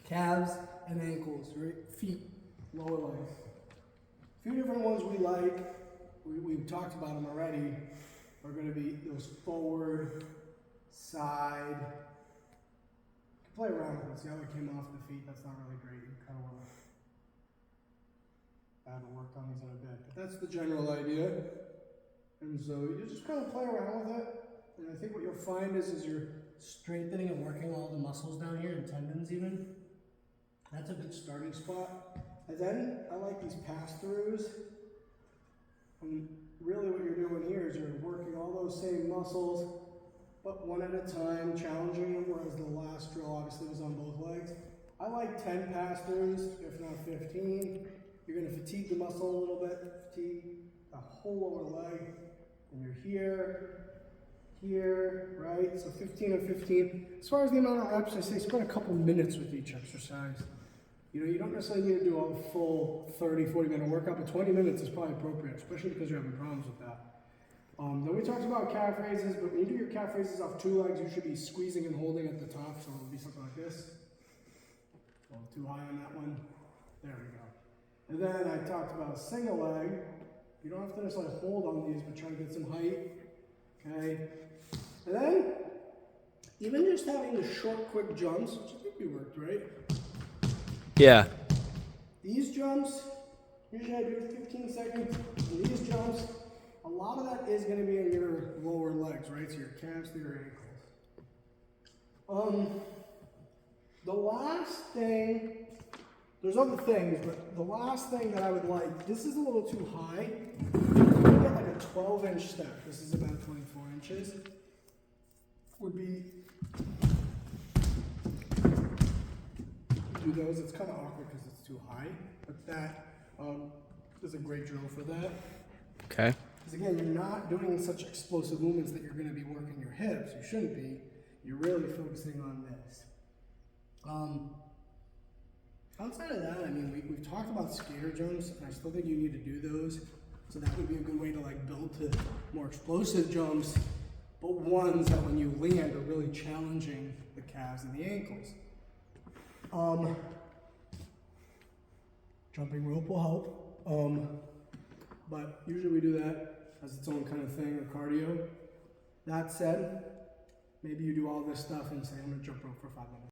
calves and ankles, right? Feet, lower legs. A few different ones we like, we've talked about them already, are going to be those forward, side. Play around with it, see how it came off the feet. That's not really great. You kind of want to add work on these in a bit. But that's the general idea. And so you just kind of play around with it. And I think what you'll find is you're strengthening and working all the muscles down here and tendons even. That's a good starting spot. And then I like these pass-throughs. And really what you're doing here is you're working all those same muscles, but one at a time, challenging them, whereas the last drill obviously was on both legs. I like 10 pass-throughs, if not 15. You're going to fatigue the muscle a little bit, fatigue the whole lower leg, and you're here, right? So 15 and 15. As far as the amount of reps, I say spend a couple minutes with each exercise. You know, you don't necessarily need to do a full 30, 40-minute workout, but 20 minutes is probably appropriate, especially because you're having problems with that. Then we talked about calf raises, but when you do your calf raises off 2 legs, you should be squeezing and holding at the top, so it'll be something like this. A little too high on that one. There we go. And then I talked about a single leg. You don't have to necessarily hold on these, but try to get some height. Okay. And then, even just having the short, quick jumps, which I think we worked, right? Yeah. These jumps, usually I do 15 seconds. And these jumps, a lot of that is going to be in your lower legs, right? So your calves to your ankles. The last thing, there's other things, but the last thing that I would like, this is a little too high. You get like a 12-inch step. This is about 24 inches. Would be, do those. It's kind of awkward because it's too high, but that is a great drill for that. Okay. Because again, you're not doing such explosive movements that you're going to be working your hips. You shouldn't be. You're really focusing on this. Outside of that, I mean, we've talked about skater jumps, and I still think you need to do those. So that would be a good way to like build to more explosive jumps, but ones that when you land are really challenging the calves and the ankles. Jumping rope will help, but usually we do that as its own kind of thing, or cardio. That said, maybe you do all this stuff and say, I'm gonna jump rope for 5 minutes.